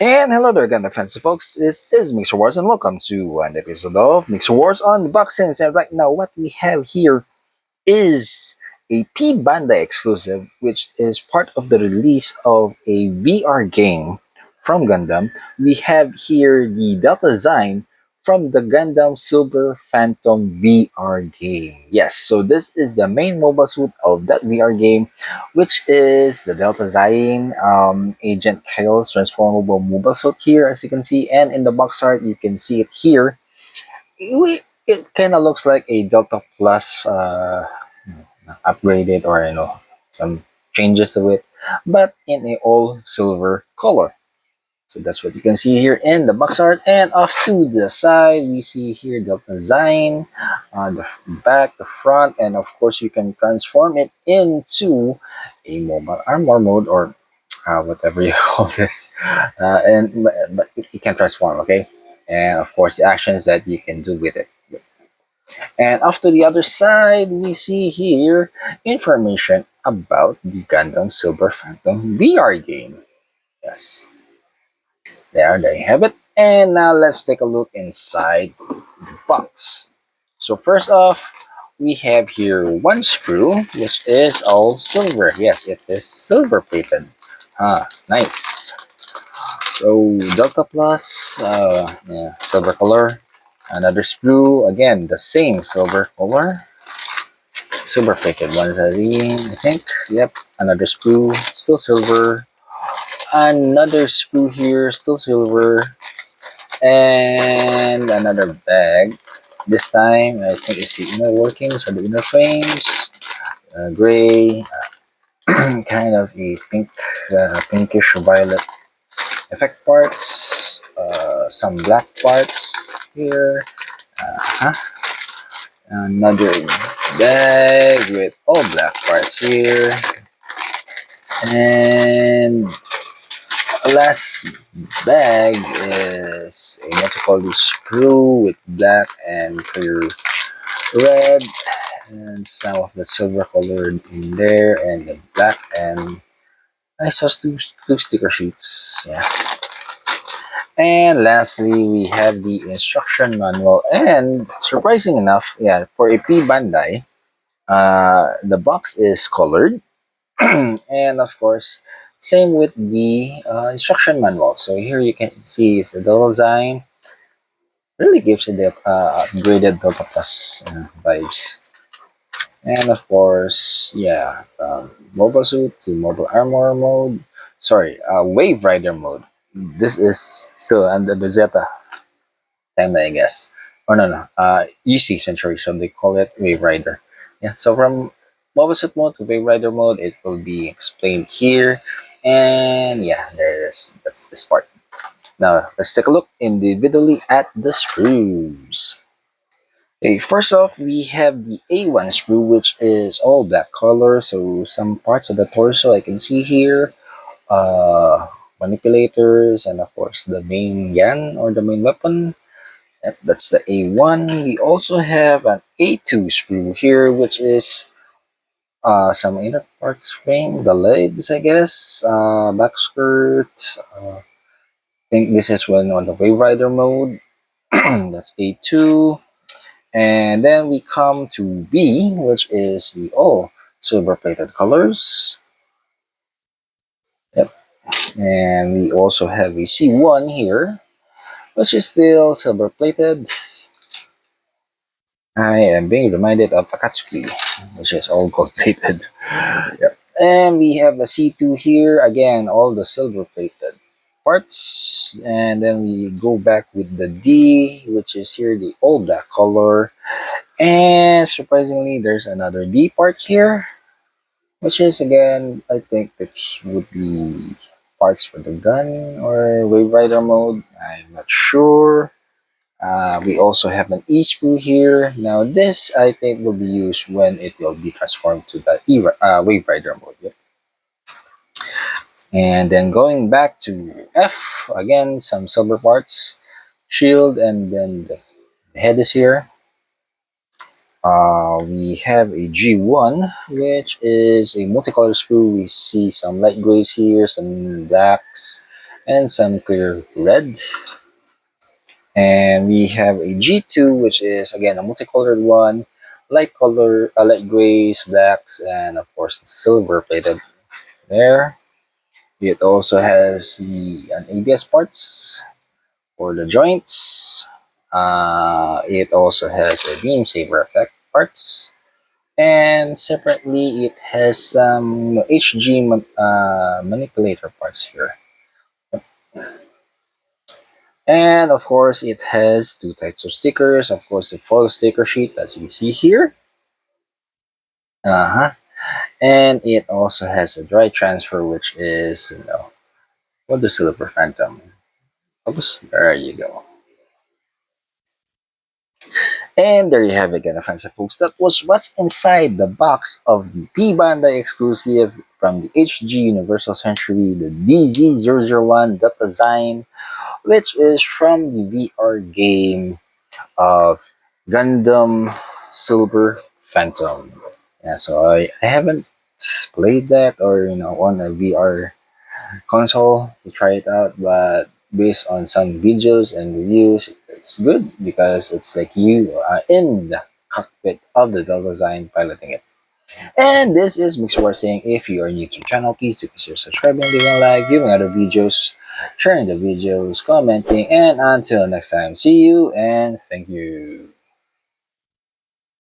And hello there again, fans folks. This is Mixerwars, and welcome to an episode of Mixerwars Unboxings. And right now, what we have here is a P-Bandai exclusive, which is part of the release of a VR game from Gundam. We have here the Delta Zayin from the Gundam Silver Phantom VR game. Yes, so this is the main mobile suit of that VR game, which is the Delta Zayin Agent Kyle's transformable mobile suit here, as you can see, and in the box art, you can see it here. It kind of looks like a Delta Plus upgraded, or some changes to it, but in a all silver color. So that's what you can see here in the box art. And off to the side, we see here Delta Zayin on the back, the front, and of course you can transform it into a mobile armor mode, or whatever you call this. But it can transform, okay? And of course the actions that you can do with it. And off to the other side, we see here information about the Gundam Silver Phantom VR game. Yes, there you have it. And now let's take a look inside the box. So first off, we have here one screw, which is all silver. Yes, it is silver plated. Nice. So Delta Plus, yeah, silver color. Another screw, again, the same silver color. Silver plated ones, I think. Yep, another screw, still silver. Another screw here, still silver. And another bag. This time, I think it's the inner workings or the inner frames. Gray, kind of a pink, pinkish violet effect parts. Some black parts here. Uh-huh. Another bag with all black parts here. And last bag is a multicolored screw with black and clear red, and some of the silver colored in there, and the black, and I saw two sticker sheets. Yeah. And lastly, we have the instruction manual. And surprising enough, yeah, for a P Bandai, the box is colored, and of course, same with the instruction manual. So here you can see it's the design. Really gives it the upgraded Delta Plus vibes. And of course, yeah, mobile suit to mobile armor mode. Sorry, Wave Rider mode. This is still under the Zeta time, I guess. Or no, UC Century, so they call it Wave Rider. Yeah, so from mobile suit mode to Wave Rider mode, it will be explained here. And yeah, there it is. That's this part. Now, let's take a look individually at the screws. Okay, first off, we have the A1 screw, which is all black color. So some parts of the torso I can see here, manipulators, and of course the main gun or the main weapon. Yep, that's the A1. We also have an A2 screw here, which is some inner parts frame, the legs, I guess, back skirt. I think this is when on the Wave Rider mode. That's A2. And then we come to B, which is the all silver plated colors. Yep. And we also have a C1 here, which is still silver plated. I am being reminded of Akatsuki, which is all gold plated. Yep. And we have a C2 here, again, all the silver plated parts. And then we go back with the D, which is here the all black color. And surprisingly, there's another D part here, which is again, I think that would be parts for the gun or Wave Rider mode. I'm not sure. We also have an E screw here. Now this I think will be used when it will be transformed to the Wave Rider mode. Yep. And then going back to F, again, some silver parts, shield, and then the head is here. We have a G1, which is a multicolor screw. We see some light grays here, some blacks, and some clear red. And we have a G2, which is again a multicolored one, light grays, blacks, and of course the silver plated there. It also has the an ABS parts for the joints. It also has a beam saber effect parts, and separately it has some manipulator parts here. And of course, it has two types of stickers. Of course, the full sticker sheet, as you see here. Uh-huh. And it also has a dry transfer, which is, what the Silver Phantom. Oops, there you go. And there you have it, again, friends and folks. That was what's inside the box of the P-Bandai exclusive from the HG Universal Century, the DZ001 Delta Zayin, which is from the VR game of Gundam Silver Phantom. Yeah, so I haven't played that or on a VR console to try it out, but based on some videos and reviews, it's good because it's like you are in the cockpit of the Delta Zine piloting it. And this is Mixerwars saying, if you are new to the channel, please do consider subscribing, leaving a like, viewing other videos, sharing the videos, commenting, and until next time, see you and thank you.